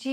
جی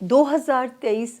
2023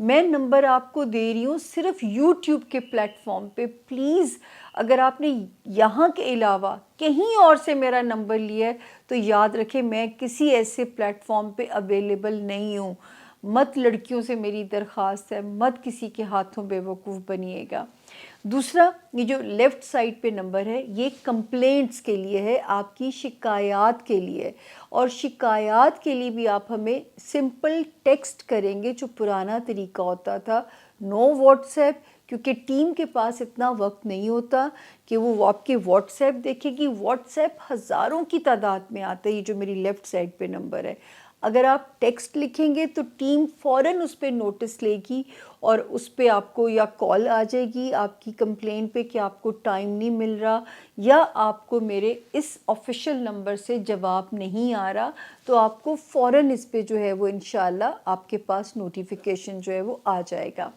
میں نمبر آپ کو دے رہی ہوں صرف یوٹیوب کے پلیٹ فارم پہ. پلیز اگر آپ نے یہاں کے علاوہ کہیں اور سے میرا نمبر لیا ہے تو یاد رکھیں میں کسی ایسے پلیٹ فارم پہ اویلیبل نہیں ہوں. مت لڑکیوں سے میری درخواست ہے، مت کسی کے ہاتھوں بے وقوف بنیے گا. دوسرا، یہ جو لیفٹ سائڈ پہ نمبر ہے یہ کمپلینٹس کے لیے ہے، آپ کی شکایات کے لیے. اور شکایات کے لیے بھی آپ ہمیں سمپل ٹیکسٹ کریں گے جو پرانا طریقہ ہوتا تھا. نو واٹس ایپ، کیونکہ ٹیم کے پاس اتنا وقت نہیں ہوتا کہ وہ آپ کے واٹس ایپ دیکھے گی. واٹس ایپ ہزاروں کی تعداد میں آتا ہے، یہ جو میری لیفٹ سائڈ پہ نمبر ہے. اگر آپ ٹیکسٹ لکھیں گے تو ٹیم فوراً اس پہ نوٹس لے گی اور اس پہ آپ کو یا کال آ جائے گی آپ کی کمپلین پہ کہ آپ کو ٹائم نہیں مل رہا یا آپ کو میرے اس آفیشیل نمبر سے جواب نہیں آ رہا، تو آپ کو فوراً اس پہ جو ہے وہ انشاءاللہ آپ کے پاس نوٹیفیکیشن جو ہے وہ آ جائے گا.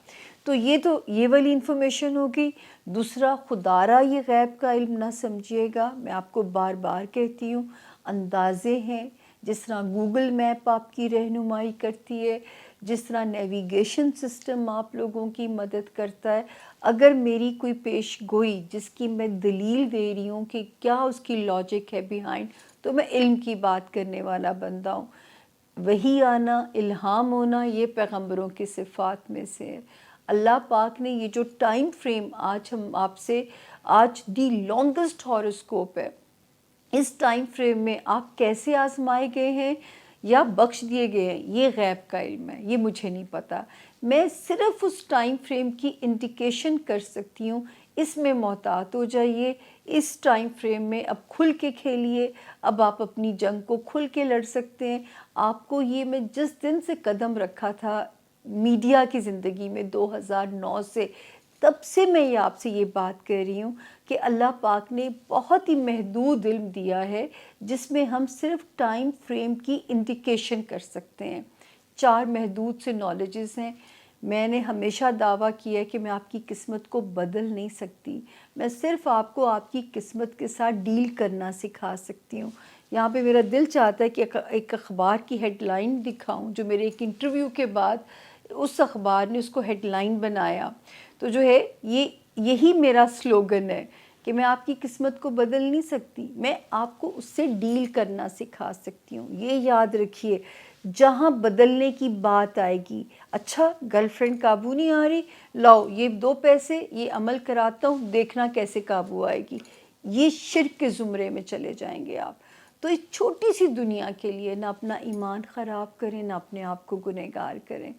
تو یہ والی انفارمیشن ہوگی. دوسرا، خدا را یہ غیب کا علم نہ سمجھیے گا، میں آپ کو بار بار کہتی ہوں، اندازے ہیں. جس طرح گوگل میپ آپ کی رہنمائی کرتی ہے، جس طرح نیویگیشن سسٹم آپ لوگوں کی مدد کرتا ہے، اگر میری کوئی پیش گوئی جس کی میں دلیل دے رہی ہوں کہ کیا اس کی لاجک ہے بیہائنڈ، تو میں علم کی بات کرنے والا بندہ ہوں. وحی آنا، الہام ہونا، یہ پیغمبروں کی صفات میں سے ہے. اللہ پاک نے یہ جو ٹائم فریم آج ہم آپ سے، آج دی لانگسٹ ہاروسکوپ ہے، اس ٹائم فریم میں آپ کیسے آزمائے گئے ہیں یا بخش دیے گئے ہیں، یہ غیب کا علم ہے، یہ مجھے نہیں پتا. میں صرف اس ٹائم فریم کی انڈیکیشن کر سکتی ہوں. اس میں محتاط ہو جائیے. اس ٹائم فریم میں اب کھل کے کھیلیے، اب آپ اپنی جنگ کو کھل کے لڑ سکتے ہیں. آپ کو یہ میں جس دن سے قدم رکھا تھا میڈیا کی زندگی میں 2009 سے، تب سے میں یہ آپ سے یہ بات کر رہی ہوں کہ اللہ پاک نے بہت ہی محدود علم دیا ہے جس میں ہم صرف ٹائم فریم کی انڈیکیشن کر سکتے ہیں. 4 محدود سے نالجز ہیں. میں نے ہمیشہ دعویٰ کیا ہے کہ میں آپ کی قسمت کو بدل نہیں سکتی، میں صرف آپ کو آپ کی قسمت کے ساتھ ڈیل کرنا سکھا سکتی ہوں. یہاں پہ میرا دل چاہتا ہے کہ ایک اخبار کی ہیڈ لائن دکھاؤں جو میرے ایک انٹرویو کے بعد اس اخبار نے اس کو ہیڈ لائن بنایا. تو جو ہے یہی میرا سلوگن ہے کہ میں آپ کی قسمت کو بدل نہیں سکتی، میں آپ کو اس سے ڈیل کرنا سکھا سکتی ہوں. یہ یاد رکھیے، جہاں بدلنے کی بات آئے گی، اچھا گرل فرینڈ قابو نہیں آ رہی، لاؤ یہ 2 پیسے، یہ عمل کراتا ہوں، دیکھنا کیسے قابو آئے گی، یہ شرک کے زمرے میں چلے جائیں گے آپ. تو اس چھوٹی سی دنیا کے لیے نہ اپنا ایمان خراب کریں، نہ اپنے آپ کو گنہگار کریں.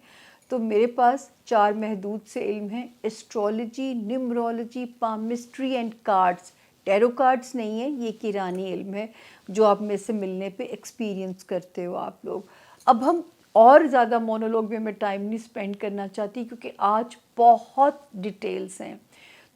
تو میرے پاس 4 محدود سے علم ہیں: astrology, numerology, palmistry and cards. Tarot cards نہیں ہے، یہ ایرانی علم ہے جو آپ میں سے ملنے پہ ایکسپیرینس کرتے ہو آپ لوگ. اب ہم اور زیادہ مونولوگ میں ٹائم نہیں سپینڈ کرنا چاہتی کیونکہ آج بہت ڈیٹیلز ہیں.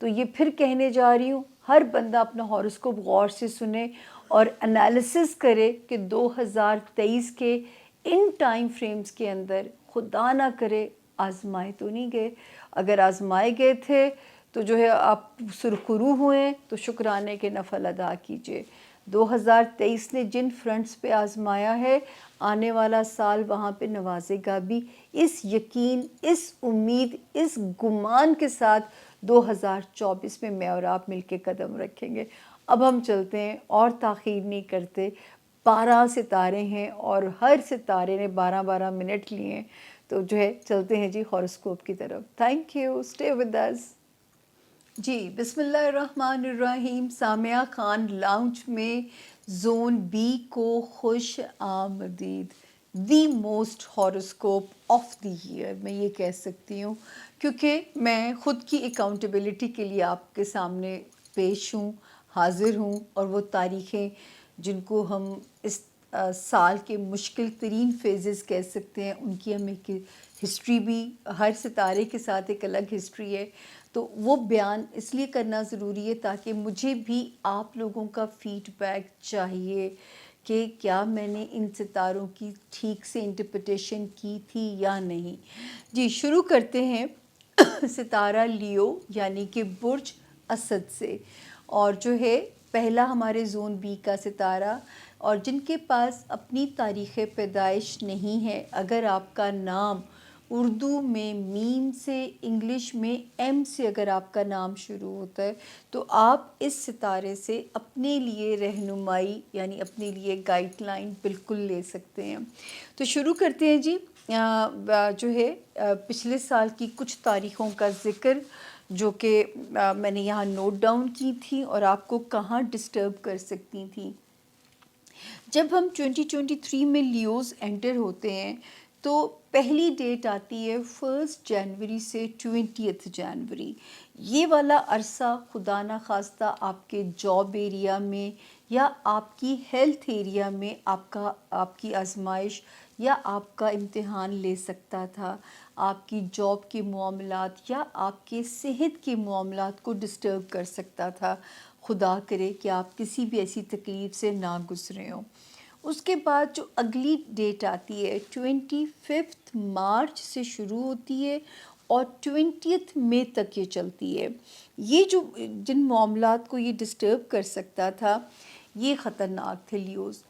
تو یہ پھر کہنے جا رہی ہوں، ہر بندہ اپنا ہاروسکوپ غور سے سنے اور انالیسس کرے کہ 2023 کے ان ٹائم فریمز کے اندر خدا نہ کرے آزمائے تو نہیں گئے. اگر آزمائے گئے تھے تو جو ہے آپ سرخرو ہوئے تو شکرانے کے نفل ادا کیجئے. 2023 نے جن فرنٹس پہ آزمایا ہے، آنے والا سال وہاں پہ نوازے گا بھی. اس یقین، اس امید، اس گمان کے ساتھ 2024 میں اور آپ مل کے قدم رکھیں گے. اب ہم چلتے ہیں اور تاخیر نہیں کرتے. 12 ستارے ہیں اور ہر ستارے نے 12 منٹ لیے ہیں. تو جو ہے چلتے ہیں جی ہاروسکوپ کی طرف. Thank you, stay with us. جی بسم اللہ الرحمن الرحیم. سامعہ خان لاؤنج میں زون بی کو خوش آمدید. The most horoscope of the year میں یہ کہہ سکتی ہوں کیونکہ میں خود کی اکاؤنٹیبلٹی کے لیے آپ کے سامنے پیش ہوں، حاضر ہوں، اور وہ تاریخیں جن کو ہم اس سال کے مشکل ترین فیزز کہہ سکتے ہیں، ان کی ہم ایک ہسٹری بھی، ہر ستارے کے ساتھ ایک الگ ہسٹری ہے. تو وہ بیان اس لیے کرنا ضروری ہے تاکہ مجھے بھی آپ لوگوں کا فیڈ بیک چاہیے کہ کیا میں نے ان ستاروں کی ٹھیک سے انٹرپریٹیشن کی تھی یا نہیں. جی شروع کرتے ہیں ستارہ لیو یعنی کہ برج اسد سے، اور جو ہے پہلا ہمارے زون بی کا ستارہ، اور جن کے پاس اپنی تاریخ پیدائش نہیں ہے، اگر آپ کا نام اردو میں میم سے، انگلش میں ایم سے اگر آپ کا نام شروع ہوتا ہے تو آپ اس ستارے سے اپنے لیے رہنمائی یعنی اپنے لیے گائیڈ لائن بالکل لے سکتے ہیں۔ تو شروع کرتے ہیں جی، جو ہے پچھلے سال کی کچھ تاریخوں کا ذکر جو کہ میں نے یہاں نوٹ ڈاؤن کی تھی اور آپ کو کہاں ڈسٹرب کر سکتی تھیں۔ جب ہم 2023 میں لیوز انٹر ہوتے ہیں تو پہلی ڈیٹ آتی ہے 1 جنوری سے 20 جنوری۔ یہ والا عرصہ خدا نخواستہ آپ کے جاب ایریا میں یا آپ کی ہیلتھ ایریا میں آپ کی آزمائش یا آپ کا امتحان لے سکتا تھا، آپ کی جاب کے معاملات یا آپ کے صحت کے معاملات کو ڈسٹرب کر سکتا تھا۔ خدا کرے کہ آپ کسی بھی ایسی تکلیف سے نہ گزرے ہوں۔ اس کے بعد جو اگلی ڈیٹ آتی ہے 25 مارچ سے شروع ہوتی ہے اور 20 مئی تک یہ چلتی ہے۔ یہ جو جن معاملات کو یہ ڈسٹرب کر سکتا تھا یہ خطرناک تھے لیوز،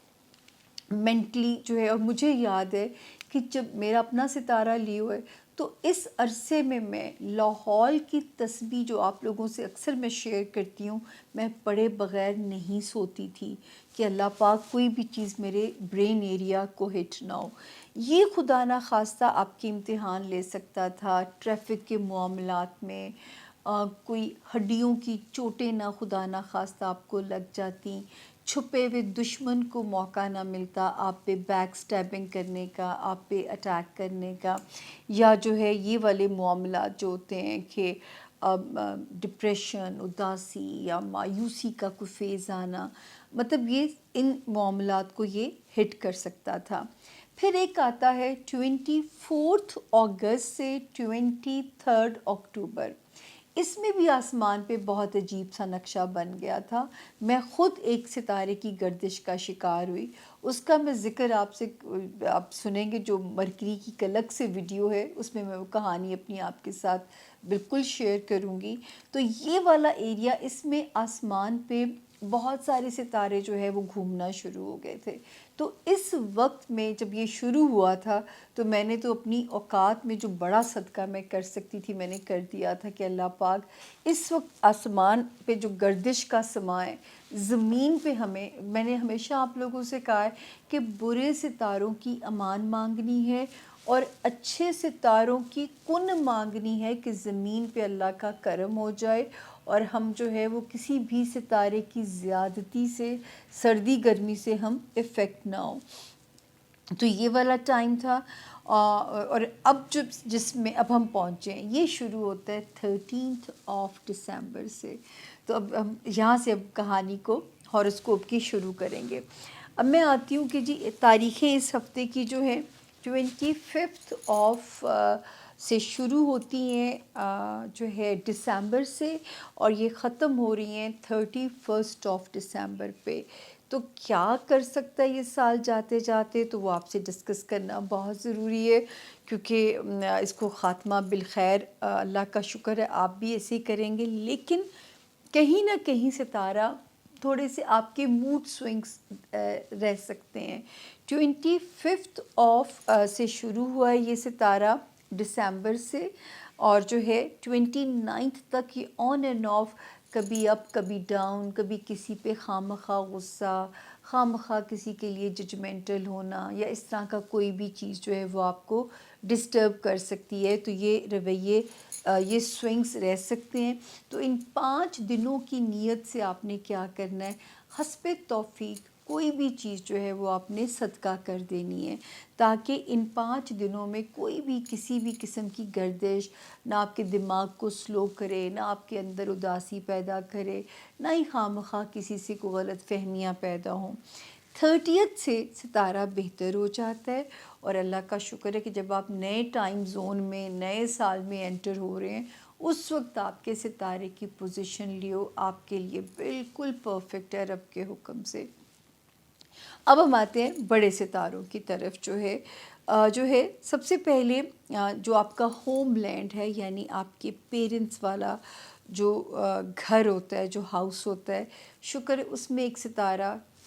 مینٹلی جو ہے۔ اور مجھے یاد ہے کہ جب میرا اپنا ستارہ لیو ہے تو اس عرصے میں لاہور کی تسبیح جو آپ لوگوں سے اکثر میں شیئر کرتی ہوں، میں پڑھے بغیر نہیں سوتی تھی کہ اللہ پاک کوئی بھی چیز میرے برین ایریا کو ہٹ نہ ہو۔ یہ خدا نہ خواستہ آپ کے امتحان لے سکتا تھا، ٹریفک کے معاملات میں کوئی ہڈیوں کی چوٹیں نہ خدا نہ خواستہ آپ کو لگ جاتی، چھپے ہوئے دشمن کو موقع نہ ملتا آپ پہ بیک سٹیبنگ کرنے کا، آپ پہ اٹیک کرنے کا، یا جو ہے یہ والے معاملات جو ہوتے ہیں کہ ڈپریشن، اداسی یا مایوسی کا کوئی فیز آنا، مطلب یہ ان معاملات کو یہ ہٹ کر سکتا تھا۔ پھر ایک آتا ہے 24 اگست سے 23 اکتوبر۔ اس میں بھی آسمان پہ بہت عجیب سا نقشہ بن گیا تھا۔ میں خود ایک ستارے کی گردش کا شکار ہوئی، اس کا میں ذکر آپ سنیں گے جو مرکری کی الگ سے ویڈیو ہے، اس میں وہ کہانی اپنی آپ کے ساتھ بالکل شیئر کروں گی۔ تو یہ والا ایریا، اس میں آسمان پہ بہت سارے ستارے جو ہے وہ گھومنا شروع ہو گئے تھے۔ تو اس وقت میں جب یہ شروع ہوا تھا تو میں نے تو اپنی اوقات میں جو بڑا صدقہ میں کر سکتی تھی میں نے کر دیا تھا کہ اللہ پاک اس وقت آسمان پہ جو گردش کا سماں ہے، زمین پہ میں نے ہمیشہ آپ لوگوں سے کہا ہے کہ برے ستاروں کی امان مانگنی ہے اور اچھے ستاروں کی کن مانگنی ہے کہ زمین پہ اللہ کا کرم ہو جائے اور ہم جو ہے وہ کسی بھی ستارے کی زیادتی سے، سردی گرمی سے ہم افیکٹ نہ ہوں۔ تو یہ والا ٹائم تھا۔ اور اب جس میں اب ہم پہنچے ہیں یہ شروع ہوتا ہے 13 دسمبر سے۔ تو اب ہم یہاں سے اب کہانی کو ہاروسکوپ کی شروع کریں گے۔ اب میں آتی ہوں کہ جی تاریخیں اس ہفتے کی جو ہے 25 سے شروع ہوتی ہیں جو ہے دسمبر سے، اور یہ ختم ہو رہی ہیں 31 دسمبر پہ۔ تو کیا کر سکتا ہے یہ سال جاتے جاتے، تو وہ آپ سے ڈسکس کرنا بہت ضروری ہے، کیونکہ اس کو خاتمہ بالخیر، اللہ کا شکر ہے آپ بھی ایسے ہی کریں گے، لیکن کہیں نہ کہیں ستارہ تھوڑے سے آپ کے موڈ سوئنگس رہ سکتے ہیں۔ 25 سے شروع ہوا ہے یہ ستارہ دسمبر سے، اور جو ہے 29 تک یہ آن اینڈ آف، کبھی اپ کبھی ڈاؤن، کبھی کسی پہ خواہ غصہ، خواہ کسی کے لیے ججمنٹل ہونا یا اس طرح کا کوئی بھی چیز جو ہے وہ آپ کو ڈسٹرب کر سکتی ہے۔ تو یہ رویے، یہ سوئنگز رہ سکتے ہیں۔ تو ان 5 دنوں کی نیت سے آپ نے کیا کرنا ہے، حسب توفیق کوئی بھی چیز جو ہے وہ آپ نے صدقہ کر دینی ہے، تاکہ ان 5 دنوں میں کوئی بھی کسی بھی قسم کی گردش نہ آپ کے دماغ کو سلو کرے، نہ آپ کے اندر اداسی پیدا کرے، نہ ہی خواہ کسی سے کوئی غلط فہمیاں پیدا ہوں۔ 30 سے ستارہ بہتر ہو جاتا ہے، اور اللہ کا شکر ہے کہ جب آپ نئے ٹائم زون میں، نئے سال میں انٹر ہو رہے ہیں، اس وقت آپ کے ستارے کی پوزیشن لیو آپ کے لیے بالکل پرفیکٹ ہے رب کے حکم سے۔ اب ہم آتے ہیں بڑے ستاروں کی طرف، جو ہے سب سے پہلے جو آپ کا ہوم لینڈ ہے، یعنی آپ کے پیرنٹس والا جو گھر ہوتا ہے، جو ہاؤس ہوتا ہے، شکر ہے اس میں ایک ستارہ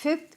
5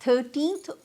13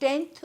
10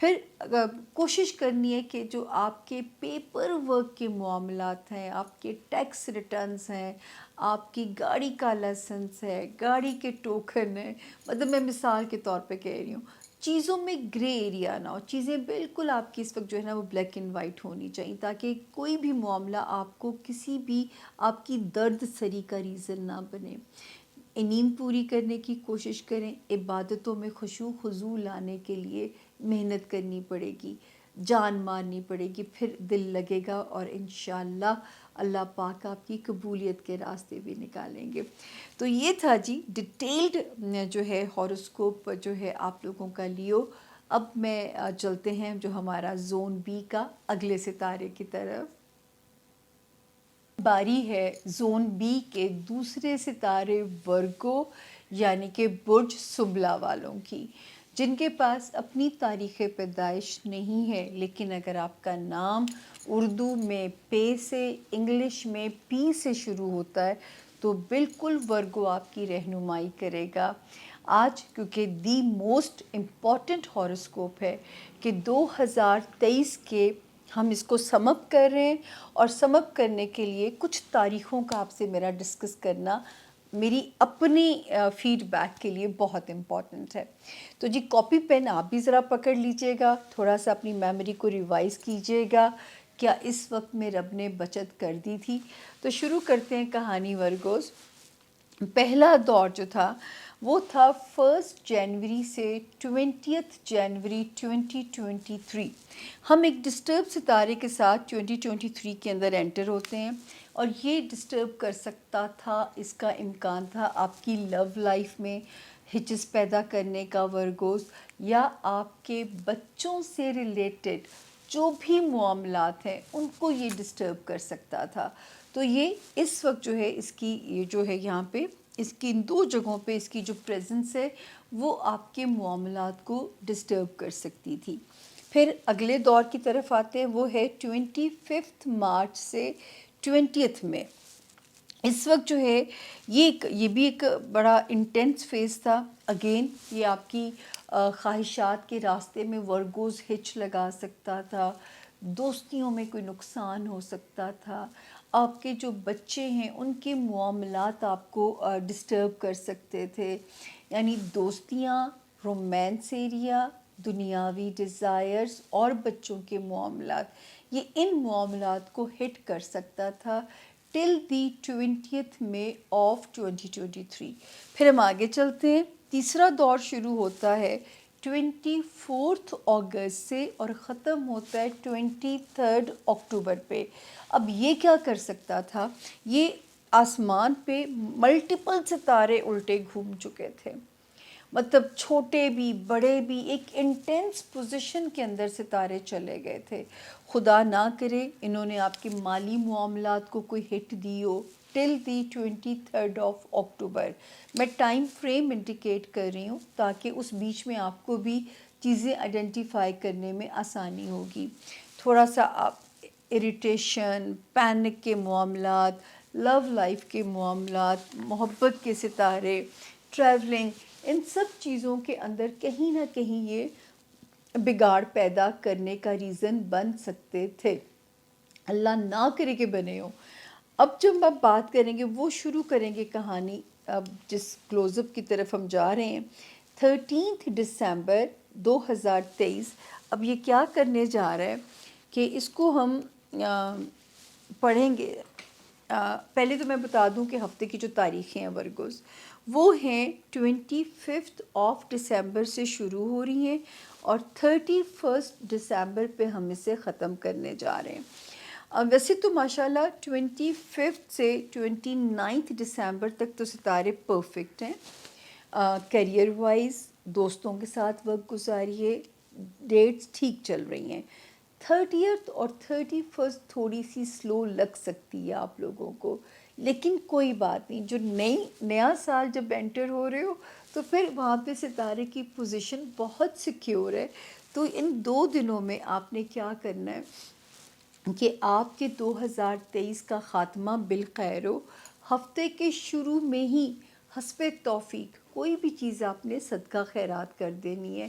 پھر کوشش کرنی ہے کہ جو آپ کے پیپر ورک کے معاملات ہیں، آپ کے ٹیکس ریٹرنز ہیں، آپ کی گاڑی کا لائسنس ہے، گاڑی کے ٹوکن ہیں، مطلب میں مثال کے طور پہ کہہ رہی ہوں، چیزوں میں گرے ایریا نہ ہو، چیزیں بالکل آپ کی اس وقت جو ہے نا وہ بلیک اینڈ وائٹ ہونی چاہیے، تاکہ کوئی بھی معاملہ آپ کو کسی بھی آپ کی درد سری کا ریزن نہ بنے۔ نیند پوری کرنے کی کوشش کریں، عبادتوں میں خشوع خضوع لانے کے لیے محنت کرنی پڑے گی، جان مارنی پڑے گی، پھر دل لگے گا، اور انشاءاللہ اللہ پاک آپ کی قبولیت کے راستے بھی نکالیں گے۔ تو یہ تھا جی ڈیٹیلڈ جو ہے ہاروسکوپ جو ہے آپ لوگوں کا لیو۔ اب میں چلتے ہیں جو ہمارا زون بی کا اگلے ستارے کی طرف۔ باری ہے زون بی کے دوسرے ستارے ورگو یعنی کہ برج سنبلہ والوں کی، جن کے پاس اپنی تاریخ پیدائش نہیں ہے، لیکن اگر آپ کا نام اردو میں پے سے، انگلش میں پی سے شروع ہوتا ہے تو بالکل ورگو آپ کی رہنمائی کرے گا۔ آج کیونکہ دی موسٹ امپورٹنٹ ہاروسکوپ ہے کہ 2023 کے ہم اس کو سم اپ کر رہے ہیں، اور سم اپ کرنے کے لیے کچھ تاریخوں کا آپ سے میرا ڈسکس کرنا میری اپنی فیڈ بیک کے لیے بہت امپورٹنٹ ہے۔ تو جی کاپی پین آپ بھی ذرا پکڑ لیجئے گا، تھوڑا سا اپنی میموری کو ریوائز کیجئے گا، کیا اس وقت میں رب نے بچت کر دی تھی؟ تو شروع کرتے ہیں کہانی ورگوز۔ پہلا دور جو تھا وہ تھا 1 جنوری سے 20 جنوری 2023۔ ہم ایک ڈسٹرب ستارے کے ساتھ 2023 کے اندر انٹر ہوتے ہیں، اور یہ ڈسٹرب کر سکتا تھا، اس کا امکان تھا آپ کی لو لائف میں ہچز پیدا کرنے کا ورگوز، یا آپ کے بچوں سے ریلیٹڈ جو بھی معاملات ہیں ان کو یہ ڈسٹرب کر سکتا تھا۔ تو یہ اس وقت جو ہے اس کی یہ جو ہے یہاں پہ اس کی ان دو جگہوں پہ اس کی جو پریزنس ہے وہ آپ کے معاملات کو ڈسٹرب کر سکتی تھی۔ پھر اگلے دور کی طرف آتے ہیں، وہ ہے 25 مارچ سے 20 میں۔ اس وقت جو ہے یہ بھی ایک بڑا انٹینس فیز تھا۔ اگین یہ آپ کی خواہشات کے راستے میں ورگوز ہچ لگا سکتا تھا، دوستیوں میں کوئی نقصان ہو سکتا تھا، آپ کے جو بچے ہیں ان کے معاملات آپ کو ڈسٹرب کر سکتے تھے، یعنی دوستیاں، رومانس ایریا، دنیاوی ڈیزائرز اور بچوں کے معاملات، یہ ان معاملات کو ہٹ کر سکتا تھا ٹل دی 20 مئی آف 2023۔ پھر ہم آگے چلتے ہیں، تیسرا دور شروع ہوتا ہے 24 اگست سے اور ختم ہوتا ہے 23 اکتوبر پہ۔ اب یہ کیا کر سکتا تھا؟ یہ آسمان پہ ملٹیپل ستارے الٹے گھوم چکے تھے، مطلب چھوٹے بھی بڑے بھی ایک انٹینس پوزیشن کے اندر ستارے چلے گئے تھے۔ خدا نہ کرے انہوں نے آپ کے مالی معاملات کو کوئی ہٹ دی ہو ٹل دی 23 آف اکتوبر۔ میں ٹائم فریم انڈیکیٹ کر رہی ہوں تاکہ اس بیچ میں آپ کو بھی چیزیں آئیڈینٹیفائی کرنے میں آسانی ہوگی۔ تھوڑا سا آپ اریٹیشن، پینک کے معاملات، لو لائف کے معاملات، محبت کے ستارے، ٹریولنگ، ان سب چیزوں کے اندر کہیں نہ کہیں یہ بگاڑ پیدا کرنے کا ریزن بن سکتے تھے۔ اللہ نہ کرے کہ بنے ہوں۔ اب جب ہم بات کریں گے وہ شروع کریں گے کہانی، اب جس کلوز اپ کی طرف ہم جا رہے ہیں 13 دسمبر 2023۔ اب یہ کیا کرنے جا رہا ہے کہ اس کو ہم پڑھیں گے۔ پہلے تو میں بتا دوں کہ ہفتے کی جو تاریخیں ہیں ورگوز وہ ہیں 25 آف دسمبر سے شروع ہو رہی ہیں، اور 31 دسمبر پہ ہم اسے ختم کرنے جا رہے ہیں۔ ویسے تو ماشاءاللہ 25 سے 29 دسمبر تک تو ستارے پرفیکٹ ہیں، کیریئر وائز، دوستوں کے ساتھ وقت گزاریے، ڈیٹس ٹھیک چل رہی ہیں۔ 30 اور 31 تھوڑی سی سلو لگ سکتی ہے آپ لوگوں کو، لیکن کوئی بات نہیں، جو نیا سال جب انٹر ہو رہے ہو تو پھر وہاں پہ ستارے کی پوزیشن بہت سیکیور ہے۔ تو ان 2 دنوں میں آپ نے کیا کرنا ہے کہ آپ کے 2023 کا خاتمہ بالخیر ہو۔ ہفتے کے شروع میں ہی حسب توفیق کوئی بھی چیز آپ نے صدقہ خیرات کر دینی ہے،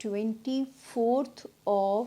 24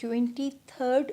23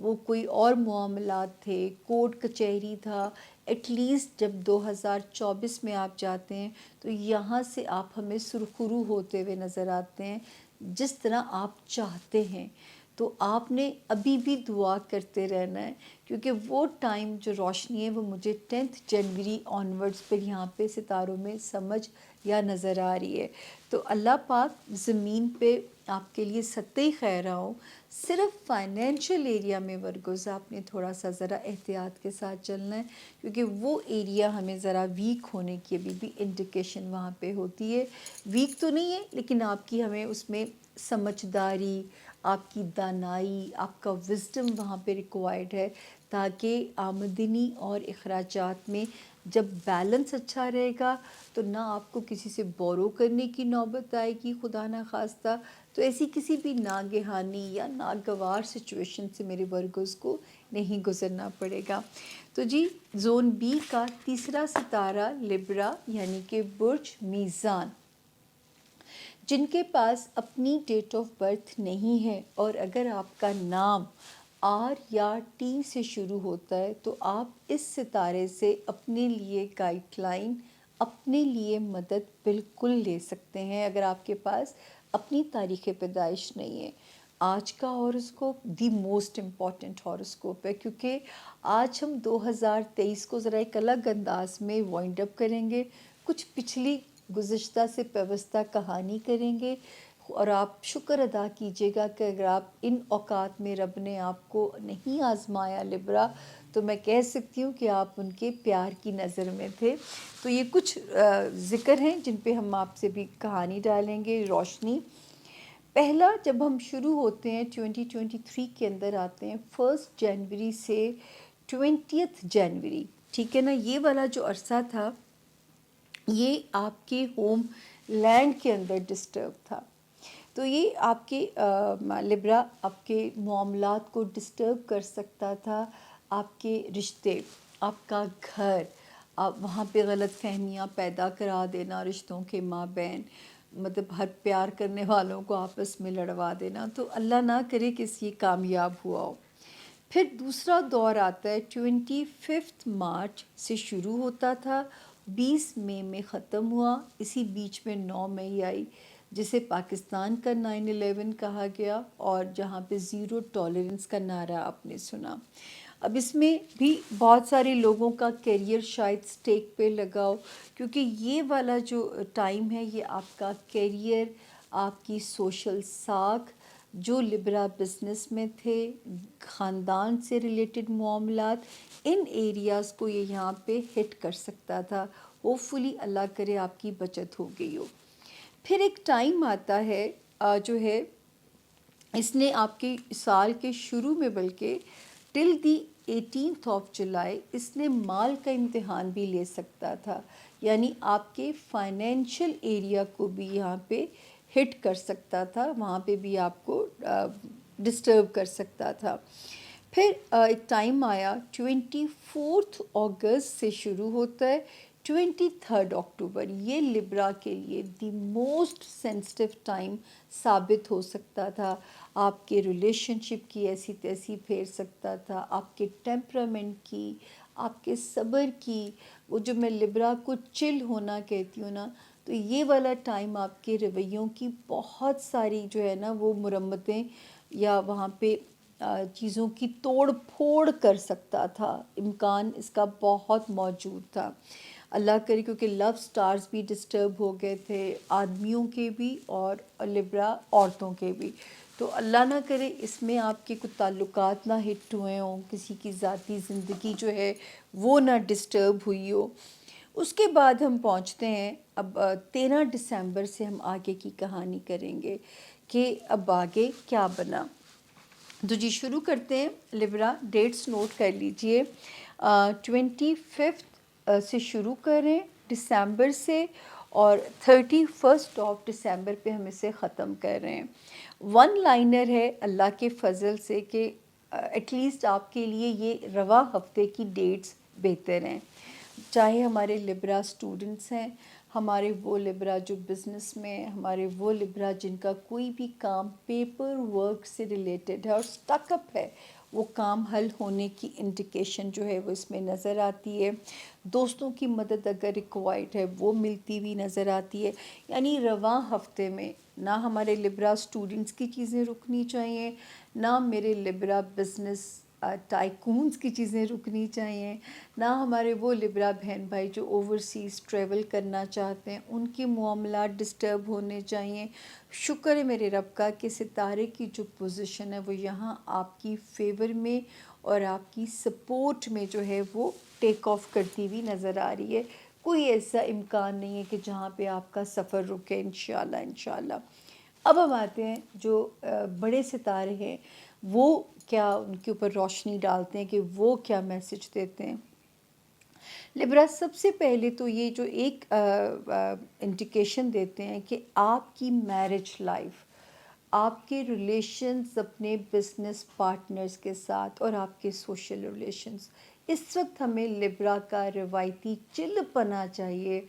وہ کوئی اور معاملات تھے، کورٹ کچہری تھا، ایٹ لیسٹ جب 2024 میں آپ جاتے ہیں تو یہاں سے آپ ہمیں سرخرو ہوتے ہوئے نظر آتے ہیں جس طرح آپ چاہتے ہیں. تو آپ نے ابھی بھی دعا کرتے رہنا ہے، کیونکہ وہ ٹائم جو روشنی ہے وہ مجھے 10 جنوری آنورڈز پر یہاں پہ ستاروں میں سمجھ یا نظر آ رہی ہے. تو اللہ پاک زمین پہ آپ کے لیے سطح خیرہ ہو. صرف فائنینشیل ایریا میں ورگوز آپ نے تھوڑا سا ذرا احتیاط کے ساتھ چلنا ہے، کیونکہ وہ ایریا ہمیں ذرا ویک ہونے کی ابھی بھی انڈیکیشن وہاں پہ ہوتی ہے. ویک تو نہیں ہے لیکن آپ کی ہمیں اس میں سمجھداری، آپ کی دانائی، آپ کا وزڈم وہاں پہ ریکوائرڈ ہے، تاکہ آمدنی اور اخراجات میں جب بیلنس اچھا رہے گا تو نہ آپ کو کسی سے بورو کرنے کی نوبت آئے گی خدا نخواستہ. تو ایسی کسی بھی ناگہانی یا ناگوار سچویشن سے میرے ورگرز کو نہیں گزرنا پڑے گا. تو جی زون بی کا تیسرا ستارہ لبرا یعنی کہ برج میزان، جن کے پاس اپنی ڈیٹ آف برتھ نہیں ہے اور اگر آپ کا نام آر یا ٹی سے شروع ہوتا ہے تو آپ اس ستارے سے اپنے لیے گائیڈ لائن، اپنے لیے مدد بالکل لے سکتے ہیں اگر آپ کے پاس اپنی تاریخ پیدائش نہیں ہے. آج کا horoscope the most important horoscope ہے، کیونکہ آج ہم 2023 کو ذرا ایک الگ انداز میں وائنڈ اپ کریں گے، کچھ پچھلی گزشتہ سے پیوستہ کہانی کریں گے، اور آپ شکر ادا کیجیے گا کہ اگر آپ ان اوقات میں رب نے آپ کو نہیں آزمایا لبرا، تو میں کہہ سکتی ہوں کہ آپ ان کے پیار کی نظر میں تھے. تو یہ کچھ ذکر ہیں جن پہ ہم آپ سے بھی کہانی ڈالیں گے روشنی. پہلا جب ہم شروع ہوتے ہیں 2023 کے اندر آتے ہیں 1 جنوری سے 20 جنوری، ٹھیک ہے نا، یہ والا جو عرصہ تھا یہ آپ کے ہوم لینڈ کے اندر ڈسٹرب تھا. تو یہ آپ کے لبرا آپ کے معاملات کو ڈسٹرب کر سکتا تھا، آپ کے رشتے، آپ کا گھر، آپ وہاں پہ غلط فہمیاں پیدا کرا دینا رشتوں کے مابین، مطلب ہر پیار کرنے والوں کو آپس میں لڑوا دینا. تو اللہ نہ کرے کہ یہ کامیاب ہوا ہو. پھر دوسرا دور آتا ہے 25 مارچ سے شروع ہوتا تھا، 20 مئی میں ختم ہوا. اسی بیچ میں 9 مئی آئی جسے پاکستان کا 9/11 کہا گیا، اور جہاں پہ زیرو ٹالرنس کا نعرہ آپ نے سنا. اب اس میں بھی بہت سارے لوگوں کا کیریئر شاید سٹیک پہ لگاؤ، کیونکہ یہ والا جو ٹائم ہے یہ آپ کا کیریئر، آپ کی سوشل ساکھ، جو لبرا بزنس میں تھے، خاندان سے ریلیٹڈ معاملات، ان ایریاز کو یہ یہاں پہ ہٹ کر سکتا تھا. ہوپ فلی اللہ کرے آپ کی بچت ہو گئی ہو. پھر ایک ٹائم آتا ہے جو ہے اس نے آپ کے سال کے شروع میں بلکہ ٹل دی 18 جولائی اس نے مال کا امتحان بھی لے سکتا تھا، یعنی آپ کے فائنینشیل ایریا کو بھی یہاں پہ ہٹ کر سکتا تھا، وہاں پہ بھی آپ کو ڈسٹرب کر سکتا تھا. پھر ایک ٹائم آیا 24 اگست سے شروع ہوتا ہے 23 اکتوبر. یہ لبرا کے لیے دی موسٹ سینسٹیو ٹائم ثابت ہو سکتا تھا. آپ کے ریلیشن شپ کی ایسی تیسی پھیر سکتا تھا، آپ کے ٹیمپرامنٹ کی، آپ کے صبر کی. وہ جو میں لبرا کو چل ہونا کہتی ہوں نا، تو یہ والا ٹائم آپ کے رویوں کی بہت ساری جو ہے نا وہ مرمتیں یا وہاں پہ چیزوں کی توڑ پھوڑ کر سکتا تھا. امکان اس کا بہت موجود تھا. اللہ کرے، کیونکہ لو سٹارز بھی ڈسٹرب ہو گئے تھے، آدمیوں کے بھی اور لبرا عورتوں کے بھی. تو اللہ نہ کرے اس میں آپ کے کچھ تعلقات نہ ہٹ ہوئے ہوں، کسی کی ذاتی زندگی جو ہے وہ نہ ڈسٹرب ہوئی ہو. اس کے بعد ہم پہنچتے ہیں اب 13 دسمبر سے ہم آگے کی کہانی کریں گے کہ اب آگے کیا بنا. تو جی شروع کرتے ہیں. لبرا ڈیٹس نوٹ کر لیجئے، 25 سے شروع کریں دسمبر سے، اور 31 دسمبر پہ ہم اسے ختم کر رہے ہیں. 1 لائنر ہے اللہ کے فضل سے کہ ایٹ لیسٹ آپ کے لیے یہ رواں ہفتے کی ڈیٹس بہتر ہیں. چاہے ہمارے لبرا سٹوڈنٹس ہیں، ہمارے وہ لبرا جو بزنس میں، ہمارے وہ لبرا جن کا کوئی بھی کام پیپر ورک سے ریلیٹڈ ہے اور سٹک اپ ہے، وہ کام حل ہونے کی انڈیکیشن جو ہے وہ اس میں نظر آتی ہے. دوستوں کی مدد اگر ریکوائرڈ ہے وہ ملتی ہوئی نظر آتی ہے. یعنی رواں ہفتے میں نہ ہمارے لبرا اسٹوڈنٹس کی چیزیں رکنی چاہیے، نہ میرے لبرا بزنس ٹائکونز کی چیزیں رکنی چاہیے، نہ ہمارے وہ لبرا بہن بھائی جو اوورسیز ٹریول کرنا چاہتے ہیں ان کی معاملات ڈسٹرب ہونے چاہیے. شکر ہے میرے رب کا کہ ستارے کی جو پوزیشن ہے وہ یہاں آپ کی فیور میں اور آپ کی سپورٹ میں جو ہے وہ ٹیک آف کرتی ہوئی نظر آ رہی ہے. کوئی ایسا امکان نہیں ہے کہ جہاں پہ آپ کا سفر رکے انشاءاللہ انشاءاللہ. اب ہم آتے ہیں جو بڑے ستارے ہیں وہ کیا ان کے اوپر روشنی ڈالتے ہیں کہ وہ کیا میسج دیتے ہیں. لبرا سب سے پہلے تو یہ جو ایک انڈیکیشن دیتے ہیں کہ آپ کی میرج لائف، آپ کے ریلیشنز اپنے بزنس پارٹنرز کے ساتھ اور آپ کے سوشل ریلیشنز، اس وقت ہمیں لبرا کا روایتی چل پنا چاہیے.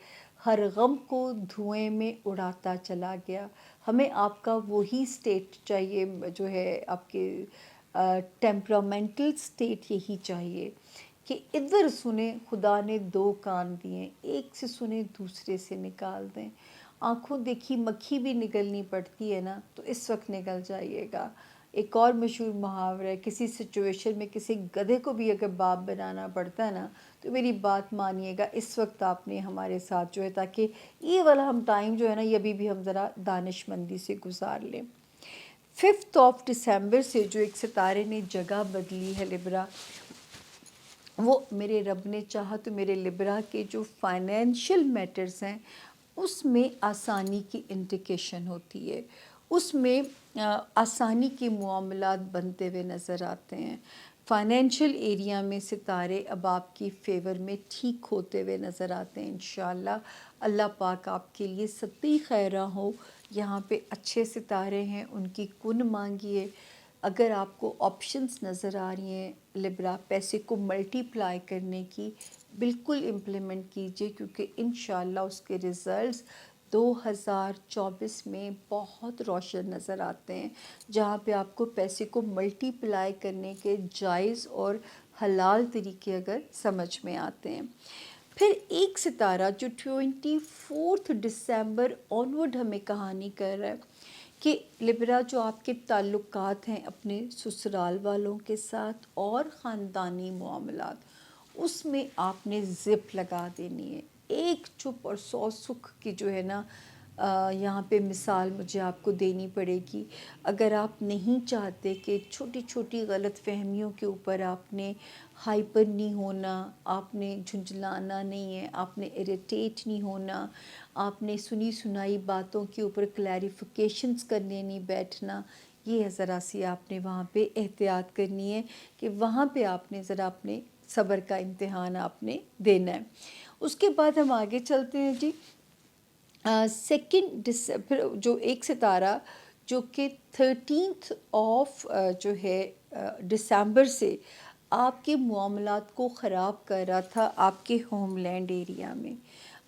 ہر غم کو دھوئیں میں اڑاتا چلا گیا. ہمیں آپ کا وہی سٹیٹ چاہیے جو ہے آپ کے ٹیمپرامنٹل سٹیٹ یہی چاہیے کہ ادھر سنیں خدا نے دو کان دیے، ایک سے سنیں دوسرے سے نکال دیں. آنکھوں دیکھی مکھی بھی نگلنی پڑتی ہے نا تو اس وقت نگل جائیے گا. ایک اور مشہور محاورہ ہے، کسی سچویشن میں کسی گدھے کو بھی اگر باپ بنانا پڑتا ہے نا تو میری بات مانیے گا اس وقت آپ نے ہمارے ساتھ جو ہے، تاکہ یہ والا ہم ٹائم جو ہے نا یہ ابھی بھی ہم ذرا دانش مندی سے گزار لیں. 5 دسمبر سے جو ایک ستارے نے جگہ بدلی ہے لبرا، وہ میرے رب نے چاہا تو میرے لبرا کے جو فائنینشیل میٹرز ہیں اس میں آسانی کی انڈیکیشن ہوتی ہے، اس میں آسانی کے معاملات بنتے ہوئے نظر آتے ہیں. فائنینشیل ایریا میں ستارے اب آپ کی فیور میں ٹھیک ہوتے ہوئے نظر آتے ہیں انشاءاللہ. اللہ پاک آپ کے لیے ستی خیراں ہو. یہاں پہ اچھے ستارے ہیں، ان کی کن مانگیے. اگر آپ کو آپشنز نظر آ رہی ہیں لبرا پیسے کو ملٹی پلائی کرنے کی، بالکل امپلیمنٹ کیجئے، کیونکہ انشاءاللہ اس کے ریزلٹس 2024 میں بہت روشن نظر آتے ہیں، جہاں پہ آپ کو پیسے کو ملٹی پلائی کرنے کے جائز اور حلال طریقے اگر سمجھ میں آتے ہیں. پھر ایک ستارہ جو 24 دسمبر آنورڈ ہمیں کہانی کر رہا ہے کہ لبرا جو آپ کے تعلقات ہیں اپنے سسرال والوں کے ساتھ اور خاندانی معاملات، اس میں آپ نے زپ لگا دینی ہے. ایک چپ اور 100 سکھ کی جو ہے نا یہاں پہ مثال مجھے آپ کو دینی پڑے گی. اگر آپ نہیں چاہتے کہ چھوٹی چھوٹی غلط فہمیوں کے اوپر آپ نے ہائپر نہیں ہونا، آپ نے جھنجھلانا نہیں ہے، آپ نے اریٹیٹ نہیں ہونا، آپ نے سنی سنائی باتوں کے اوپر کلیریفیکیشنز کرنے نہیں بیٹھنا، یہ ذرا سی آپ نے وہاں پہ احتیاط کرنی ہے کہ وہاں پہ آپ نے ذرا اپنے صبر کا امتحان آپ نے دینا ہے. اس کے بعد ہم آگے چلتے ہیں جی. 2 جو ایک ستارہ جو کہ 13 جو ہے دسمبر سے آپ کے معاملات کو خراب کر رہا تھا آپ کے ہوم لینڈ ایریا میں،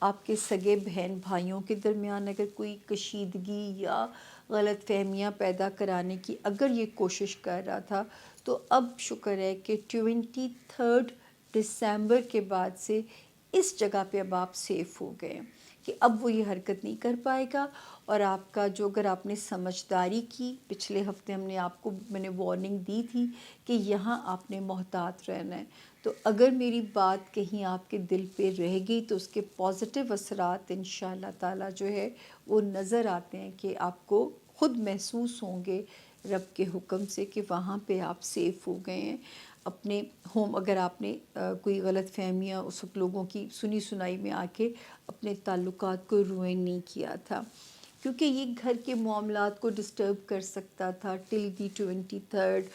آپ کے سگے بہن بھائیوں کے درمیان اگر کوئی کشیدگی یا غلط فہمیاں پیدا کرانے کی اگر یہ کوشش کر رہا تھا، تو اب شکر ہے کہ 23 دسمبر کے بعد سے اس جگہ پہ اب آپ سیف ہو گئے کہ اب وہ یہ حرکت نہیں کر پائے گا. اور آپ کا جو اگر آپ نے سمجھداری کی، پچھلے ہفتے میں نے وارننگ دی تھی کہ یہاں آپ نے محتاط رہنا ہے، تو اگر میری بات کہیں آپ کے دل پہ رہ گئی تو اس کے پازیٹیو اثرات انشاءاللہ تعالی جو ہے وہ نظر آتے ہیں کہ آپ کو خود محسوس ہوں گے رب کے حکم سے کہ وہاں پہ آپ سیف ہو گئے ہیں. اپنے ہوم اگر آپ نے کوئی غلط فہمیاں اس وقت لوگوں کی سنی سنائی میں آ کے اپنے تعلقات کو روئن نہیں کیا تھا، کیونکہ یہ گھر کے معاملات کو ڈسٹرب کر سکتا تھا. ٹل دی 23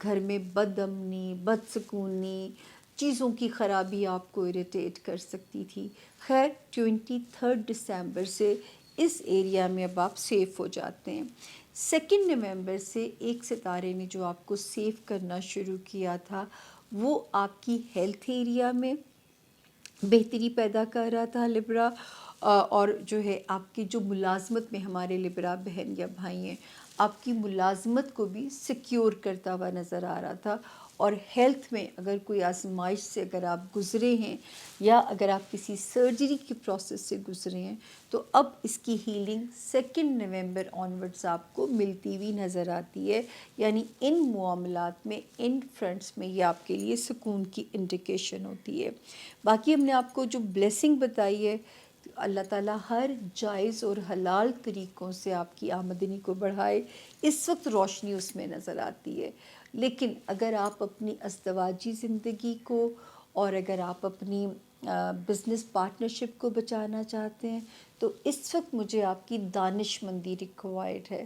گھر میں بد امنی، بد سکونی، چیزوں کی خرابی آپ کو اریٹیٹ کر سکتی تھی. خیر 23 دسمبر سے اس ایریا میں اب آپ سیف ہو جاتے ہیں. 2 نومبر سے ایک ستارے نے جو آپ کو سیف کرنا شروع کیا تھا وہ آپ کی ہیلتھ ایریا میں بہتری پیدا کر رہا تھا لبرا، اور جو ہے آپ کی جو ملازمت میں ہمارے لبرا بہن یا بھائی ہیں، آپ کی ملازمت کو بھی سیکیور کرتا ہوا نظر آ رہا تھا. اور ہیلتھ میں اگر کوئی آزمائش سے اگر آپ گزرے ہیں یا اگر آپ کسی سرجری کی پروسیس سے گزرے ہیں تو اب اس کی ہیلنگ 2 نومبر آنورڈز آپ کو ملتی ہوئی نظر آتی ہے. یعنی ان معاملات میں ان فرنٹس میں یہ آپ کے لیے سکون کی انڈیکیشن ہوتی ہے. باقی ہم نے آپ کو جو بلیسنگ بتائی ہے، اللہ تعالیٰ ہر جائز اور حلال طریقوں سے آپ کی آمدنی کو بڑھائے. اس وقت روشنی اس میں نظر آتی ہے، لیکن اگر آپ اپنی ازدواجی زندگی کو اور اگر آپ اپنی بزنس پارٹنرشپ کو بچانا چاہتے ہیں تو اس وقت مجھے آپ کی دانش مندی ریکوائرڈ ہے.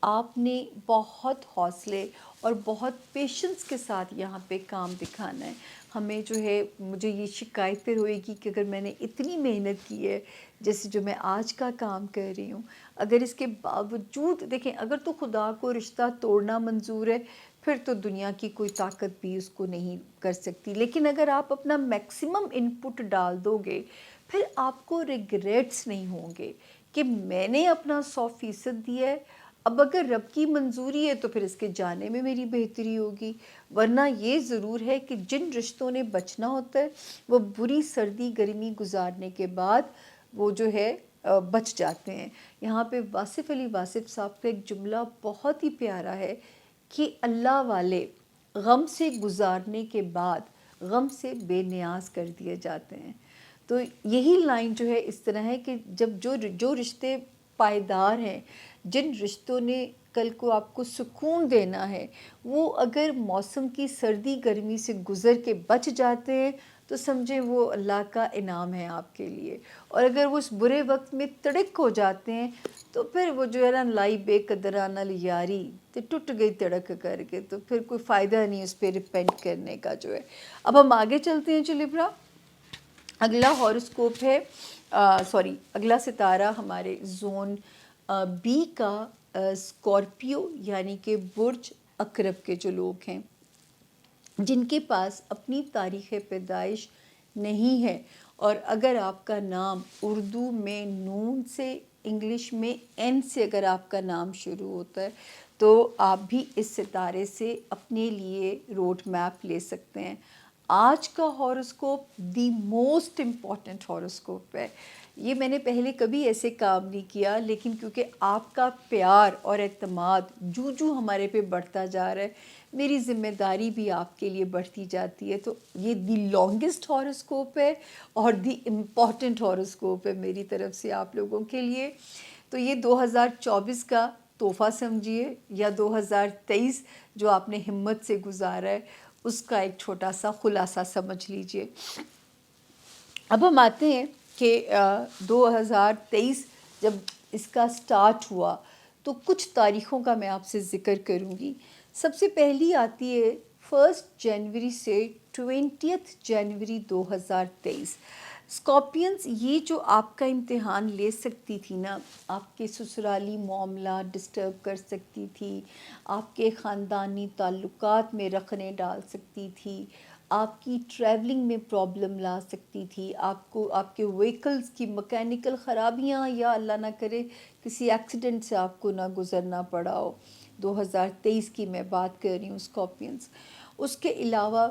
آپ نے بہت حوصلے اور بہت پیشنس کے ساتھ یہاں پہ کام دکھانا ہے. ہمیں جو ہے مجھے یہ شکایت پھر ہوئے گی کہ اگر میں نے اتنی محنت کی ہے جیسے جو میں آج کا کام کر رہی ہوں، اگر اس کے باوجود دیکھیں، اگر تو خدا کو رشتہ توڑنا منظور ہے پھر تو دنیا کی کوئی طاقت بھی اس کو نہیں کر سکتی. لیکن اگر آپ اپنا میکسیمم ان پٹ ڈال دو گے پھر آپ کو ریگریٹس نہیں ہوں گے کہ میں نے اپنا 100% دیا ہے. اب اگر رب کی منظوری ہے تو پھر اس کے جانے میں میری بہتری ہوگی، ورنہ یہ ضرور ہے کہ جن رشتوں نے بچنا ہوتا ہے وہ بری سردی گرمی گزارنے کے بعد وہ جو ہے بچ جاتے ہیں. یہاں پہ واصف علی واصف صاحب کا ایک جملہ بہت ہی پیارا ہے کہ اللہ والے غم سے گزارنے کے بعد غم سے بے نیاز کر دیے جاتے ہیں. تو یہی لائن جو ہے اس طرح ہے کہ جب جو رشتے پائیدار ہیں، جن رشتوں نے کل کو آپ کو سکون دینا ہے، وہ اگر موسم کی سردی گرمی سے گزر کے بچ جاتے ہیں تو سمجھیں وہ اللہ کا انعام ہے آپ کے لیے. اور اگر وہ اس برے وقت میں تڑک ہو جاتے ہیں تو پھر وہ جو ہے نا لائی بے قدرانہ یاری تو ٹوٹ گئی تڑک کر کے، تو پھر کوئی فائدہ نہیں اس پہ ریپینٹ کرنے کا جو ہے. اب ہم آگے چلتے ہیں. چلیے اگلا ہاروسکوپ ہے اگلا ستارہ ہمارے زون بی کا اسکارپیو یعنی کہ برج عقرب کے جو لوگ ہیں جن کے پاس اپنی تاریخ پیدائش نہیں ہے، اور اگر آپ کا نام اردو میں نون سے انگلش میں این سے اگر آپ کا نام شروع ہوتا ہے تو آپ بھی اس ستارے سے اپنے لیے روڈ میپ لے سکتے ہیں. آج کا horoscope the most important horoscope ہے. یہ میں نے پہلے کبھی ایسے کام نہیں کیا، لیکن کیونکہ آپ کا پیار اور اعتماد جو ہمارے پہ بڑھتا جا رہا ہے، میری ذمہ داری بھی آپ کے لیے بڑھتی جاتی ہے. تو یہ دی لانگسٹ ہاروسکوپ ہے اور دی امپورٹنٹ ہاروسکوپ ہے میری طرف سے آپ لوگوں کے لیے. تو یہ 2024 کا تحفہ سمجھیے، یا 2023 جو آپ نے ہمت سے گزارا ہے اس کا ایک چھوٹا سا خلاصہ سمجھ لیجئے. اب ہم آتے ہیں کہ 2023 جب اس کا سٹارٹ ہوا تو کچھ تاریخوں کا میں آپ سے ذکر کروں گی. سب سے پہلی آتی ہے 1 جنوری سے 20 جنوری 2023. اسکارپینز، یہ جو آپ کا امتحان لے سکتی تھی نا، آپ کے سسرالی معاملات ڈسٹرب کر سکتی تھی، آپ کے خاندانی تعلقات میں رخنیں ڈال سکتی تھی، آپ کی ٹریولنگ میں پرابلم لا سکتی تھی، آپ کو آپ کے وہیکلز کی مکینیکل خرابیاں یا اللہ نہ کرے کسی ایکسیڈنٹ سے آپ کو نہ گزرنا پڑا ہو. 2023 کی میں بات کر رہی ہوں اسکارپینز. اس کے علاوہ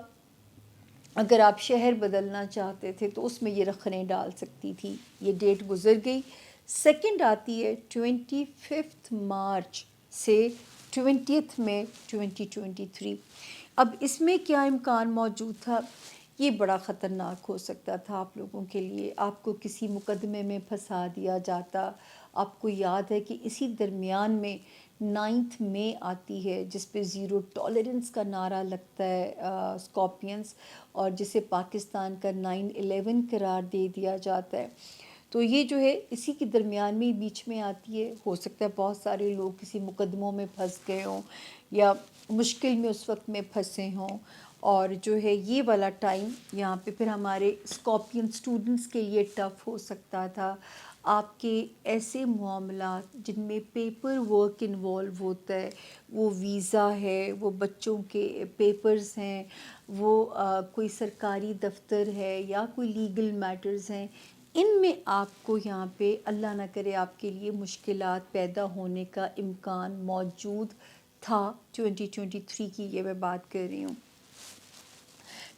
اگر آپ شہر بدلنا چاہتے تھے تو اس میں یہ رخنیں ڈال سکتی تھی. یہ ڈیٹ گزر گئی. سیکنڈ آتی ہے 25 مارچ سے 20 مئی 2023. اب اس میں کیا امکان موجود تھا؟ یہ بڑا خطرناک ہو سکتا تھا آپ لوگوں کے لیے. آپ کو کسی مقدمے میں پھنسا دیا جاتا. آپ کو یاد ہے کہ اسی درمیان میں 9 مئی آتی ہے جس پہ زیرو ٹالرنس کا نعرہ لگتا ہے اسکارپینز، اور جسے پاکستان کا 9/11 قرار دے دیا جاتا ہے. تو یہ جو ہے اسی کے درمیان میں بیچ میں آتی ہے. ہو سکتا ہے بہت سارے لوگ کسی مقدموں میں پھنس گئے ہوں یا مشکل میں اس وقت میں پھنسے ہوں، اور جو ہے یہ والا ٹائم یہاں پہ پھر ہمارے اسکارپین اسٹوڈنٹس کے لیے ٹف ہو سکتا تھا. آپ کے ایسے معاملات جن میں پیپر ورک انوالو ہوتا ہے، وہ ویزا ہے، وہ بچوں کے پیپرز ہیں، وہ کوئی سرکاری دفتر ہے یا کوئی لیگل میٹرز ہیں، ان میں آپ کو یہاں پہ اللہ نہ کرے آپ کے لیے مشکلات پیدا ہونے کا امکان موجود تھا. 2023 کی یہ میں بات کر رہی ہوں.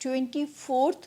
24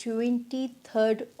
23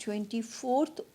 24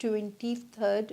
23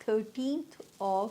13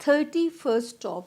31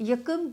1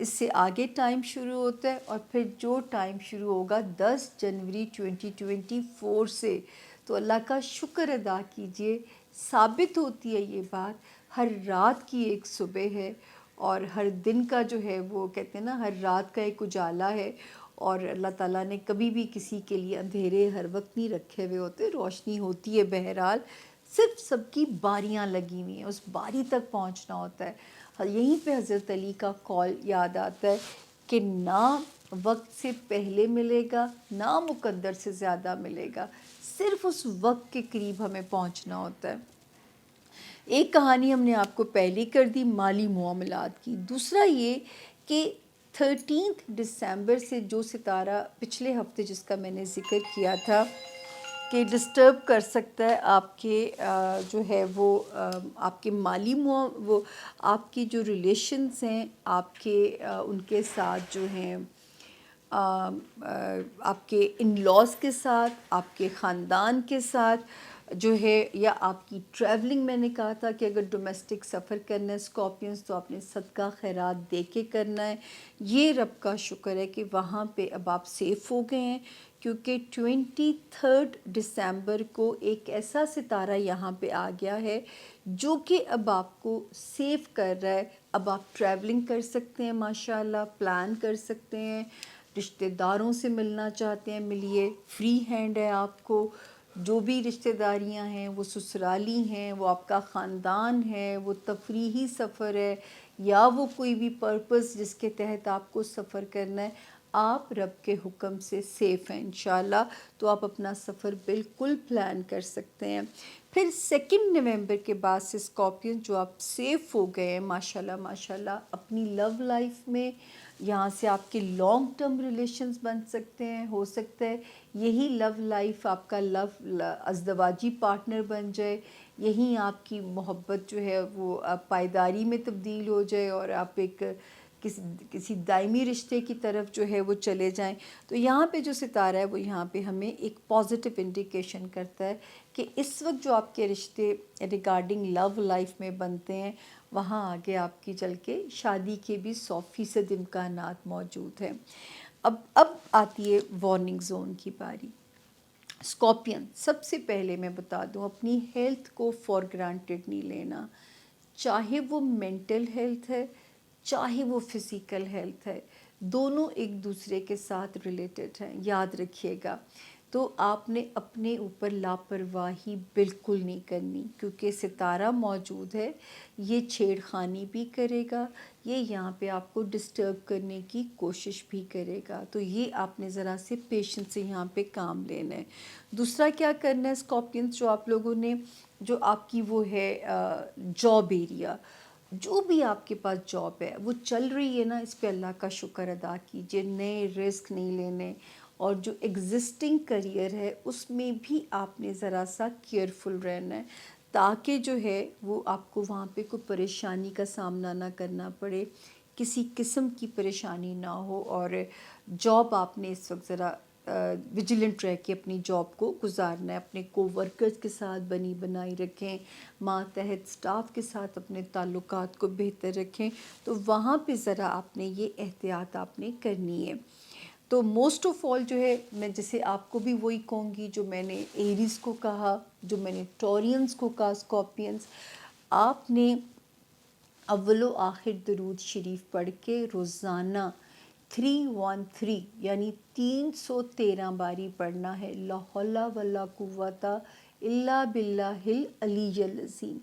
اس سے آگے ٹائم شروع ہوتا ہے، اور پھر جو ٹائم شروع ہوگا 10 جنوری 2024 سے، تو اللہ کا شکر ادا کیجئے، ثابت ہوتی ہے یہ بات، ہر رات کی ایک صبح ہے، اور ہر دن کا جو ہے وہ کہتے ہیں نا ہر رات کا ایک اجالا ہے، اور اللہ تعالیٰ نے کبھی بھی کسی کے لیے اندھیرے ہر وقت نہیں رکھے ہوئے ہوتے، روشنی ہوتی ہے بہرحال، صرف سب کی باریاں لگی ہوئی ہیں، اس باری تک پہنچنا ہوتا ہے۔ یہیں پہ حضرت علی کا قول یاد آتا ہے کہ نہ وقت سے پہلے ملے گا، نہ مقدر سے زیادہ ملے گا، صرف اس وقت کے قریب ہمیں پہنچنا ہوتا ہے۔ ایک کہانی ہم نے آپ کو پہلے کر دی مالی معاملات کی، دوسرا یہ کہ 13 دسمبر سے جو ستارہ پچھلے ہفتے جس کا میں نے ذکر کیا تھا کہ ڈسٹرب کر سکتا ہے آپ کے جو ہے وہ آپ کے مالی وہ آپ کی جو ریلیشنز ہیں آپ کے ان کے ساتھ جو ہیں آپ کے ان لاز کے ساتھ، آپ کے خاندان کے ساتھ جو ہے، یا آپ کی ٹریولنگ، میں نے کہا تھا کہ اگر ڈومیسٹک سفر کرنا ہے اسکارپینز تو آپ نے صدقہ خیرات دے کے کرنا ہے۔ یہ رب کا شکر ہے کہ وہاں پہ اب آپ سیف ہو گئے ہیں، کیونکہ 23 دسمبر کو ایک ایسا ستارہ یہاں پہ آ گیا ہے جو کہ اب آپ کو سیف کر رہا ہے۔ اب آپ ٹریولنگ کر سکتے ہیں، ماشاءاللہ پلان کر سکتے ہیں، رشتہ داروں سے ملنا چاہتے ہیں ملیے، فری ہینڈ ہے آپ کو، جو بھی رشتہ داریاں ہیں وہ سسرالی ہیں، وہ آپ کا خاندان ہے، وہ تفریحی سفر ہے، یا وہ کوئی بھی پرپس جس کے تحت آپ کو سفر کرنا ہے، آپ رب کے حکم سے سیف ہیں انشاءاللہ، تو آپ اپنا سفر بالکل پلان کر سکتے ہیں۔ پھر 2 نومبر کے بعد سے اسکارپین جو آپ سیف ہو گئے ہیں ماشاءاللہ ماشاءاللہ اپنی لو لائف میں، یہاں سے آپ کے لانگ ٹرم ریلیشنز بن سکتے ہیں، ہو سکتا ہے یہی لو لائف آپ کا ازدواجی پارٹنر بن جائے، یہیں آپ کی محبت جو ہے وہ پائیداری میں تبدیل ہو جائے، اور آپ ایک کسی دائمی رشتے کی طرف جو ہے وہ چلے جائیں۔ تو یہاں پہ جو ستارہ ہے وہ یہاں پہ ہمیں ایک پازیٹیو انڈیکیشن کرتا ہے کہ اس وقت جو آپ کے رشتے ریگارڈنگ لو لائف میں بنتے ہیں، وہاں آگے آپ کی چل کے شادی کے بھی 100% امکانات موجود ہیں۔ اب آتی ہے وارننگ زون کی باری۔ اسکارپین، سب سے پہلے میں بتا دوں اپنی ہیلتھ کو فار گرانٹیڈ نہیں لینا، چاہے وہ مینٹل ہیلتھ ہے چاہے وہ فزیکل ہیلتھ ہے، دونوں ایک دوسرے کے ساتھ ریلیٹڈ ہیں، یاد رکھیے گا۔ تو آپ نے اپنے اوپر لاپرواہی بالکل نہیں کرنی، کیونکہ ستارہ موجود ہے، یہ چھیڑ خانی بھی کرے گا، یہ یہاں پہ آپ کو ڈسٹرب کرنے کی کوشش بھی کرے گا، تو یہ آپ نے ذرا سے پیشنس سے یہاں پہ کام لینا ہے۔ دوسرا کیا کرنا ہے اسکارپینز، جو آپ لوگوں نے جو آپ کی وہ ہے جاب ایریا، جو بھی آپ کے پاس جاب ہے وہ چل رہی ہے نا، اس پہ اللہ کا شکر ادا کیجئے، نئے رسک نہیں لینے، اور جو ایگزسٹنگ کریئر ہے اس میں بھی آپ نے ذرا سا کیئرفل رہنا ہے، تاکہ جو ہے وہ آپ کو وہاں پہ کوئی پریشانی کا سامنا نہ کرنا پڑے، کسی قسم کی پریشانی نہ ہو، اور جاب آپ نے اس وقت ذرا ویجیلنٹ رہ کے اپنی جاب کو گزارنا ہے، اپنے کو ورکرز کے ساتھ بنی بنائی رکھیں، ماتحت سٹاف کے ساتھ اپنے تعلقات کو بہتر رکھیں، تو وہاں پہ ذرا آپ نے یہ احتیاط آپ نے کرنی ہے۔ تو موسٹ آف آل جو ہے، میں جسے آپ کو بھی وہی کہوں گی جو میں نے ایریز کو کہا، جو میں نے ٹورینز کو کہا، اسکارپینز، آپ نے اول و آخر درود شریف پڑھ کے روزانہ 313 یعنی 313 باری پڑھنا ہے، لا حول ولا قوت الا باللہ العلی العظیم۔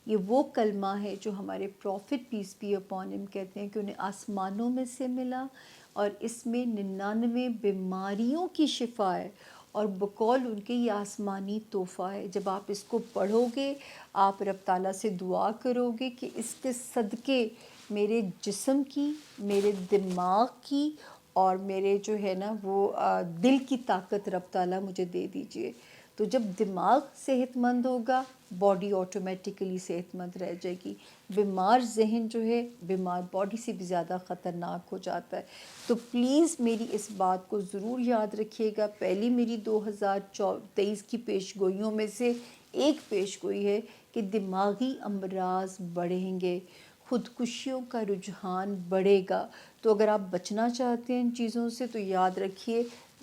یہ وہ کلمہ ہے جو ہمارے profit piece be upon him کہتے ہیں کہ انہیں آسمانوں میں سے ملا، اور اس میں 99 بیماریوں کی شفا ہے، اور بقول ان کے یہ آسمانی تحفہ ہے۔ جب آپ اس کو پڑھو گے، آپ رب تعالیٰ سے دعا کرو گے کہ اس کے صدقے میرے جسم کی، میرے دماغ کی، اور میرے جو ہے نا وہ دل کی طاقت رب تعالیٰ مجھے دے دیجئے۔ تو جب دماغ صحت مند ہوگا، باڈی آٹومیٹیکلی صحت مند رہ جائے گی۔ بیمار ذہن جو ہے بیمار باڈی سے بھی زیادہ خطرناک ہو جاتا ہے۔ تو پلیز میری اس بات کو ضرور یاد رکھیے گا، پہلی میری 2023 کی پیش گوئیوں میں سے ایک پیش گوئی ہے کہ دماغی امراض بڑھیں گے، خودکشیوں کا رجحان بڑھے گا. تو اگر آپ بچنا چاہتے ہیں ان چیزوں سے تو یاد رکھیے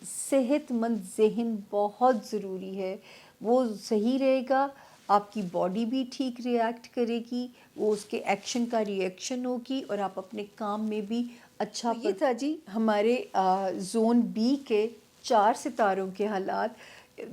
صحت مند ذہن بہت ضروری ہے. وہ صحیح رہے گا، آپ کی باڈی بھی ٹھیک ریئیکٹ کرے گی، وہ اس کے ایکشن کا ریئیکشن ہوگی، اور آپ اپنے کام میں بھی اچھا. یہ تھا جی ہمارے زون بی کے 4 ستاروں کے حالات.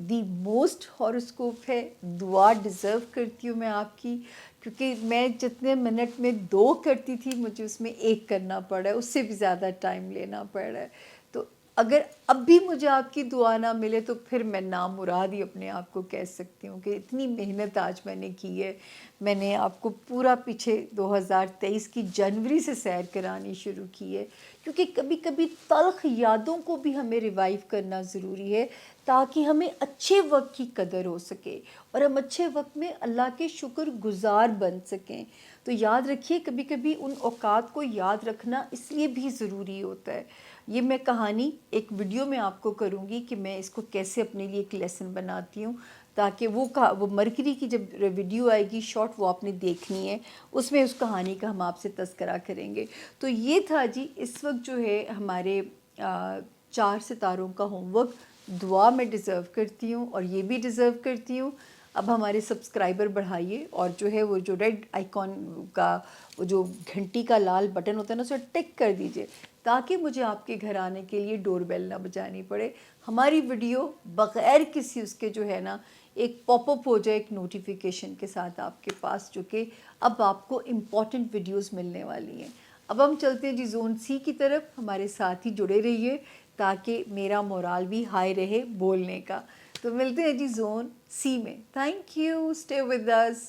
دی موسٹ ہاروسکوپ ہے. دعا ڈیزرو کرتی ہوں میں آپ کی، کیونکہ میں جتنے منٹ میں 2 کرتی تھی مجھے اس میں 1 کرنا پڑ رہا ہے، اس سے بھی زیادہ ٹائم لینا پڑ رہا ہے. تو اگر اب بھی مجھے آپ کی دعا نہ ملے تو پھر میں نامراد ہی اپنے آپ کو کہہ سکتی ہوں کہ اتنی محنت آج میں نے کی ہے. میں نے آپ کو پورا پیچھے 2023 کی جنوری سے سیر کرانی شروع کی ہے، کیونکہ کبھی کبھی تلخ یادوں کو بھی ہمیں ریوائیو کرنا ضروری ہے تاکہ ہمیں اچھے وقت کی قدر ہو سکے اور ہم اچھے وقت میں اللہ کے شکر گزار بن سکیں. تو یاد رکھیے کبھی کبھی ان اوقات کو یاد رکھنا اس لیے بھی ضروری ہوتا ہے. یہ میں کہانی ایک ویڈیو میں آپ کو کروں گی کہ میں اس کو کیسے اپنے لیے ایک لیسن بناتی ہوں، تاکہ وہ مرکری کی جب ویڈیو آئے گی شارٹ وہ آپ نے دیکھنی ہے، اس میں اس کہانی کا ہم آپ سے تذکرہ کریں گے. تو یہ تھا جی اس وقت جو ہے ہمارے 4 ستاروں کا ہوم ورک. دعا میں ڈیزرو کرتی ہوں اور یہ بھی ڈیزرو کرتی ہوں. اب ہمارے سبسکرائبر بڑھائیے اور جو ہے وہ جو ریڈ آئیکن کا وہ جو گھنٹی کا لال بٹن ہوتا ہے نا اسے ٹک کر دیجئے تاکہ مجھے آپ کے گھر آنے کے لیے ڈور بیل نہ بجانی پڑے. ہماری ویڈیو بغیر کسی اس کے جو ہے نا ایک پاپ اپ ہو جائے ایک نوٹیفیکیشن کے ساتھ آپ کے پاس، جو کہ اب آپ کو امپورٹنٹ ویڈیوز ملنے والی ہیں. اب ہم چلتے ہیں جی زون سی کی طرف. ہمارے ساتھ ہی جڑے رہیے تاکہ میرا مورال بھی ہائی رہے بولنے کا. تو ملتے ہیں جی زون سی میں. Thank you, stay with us.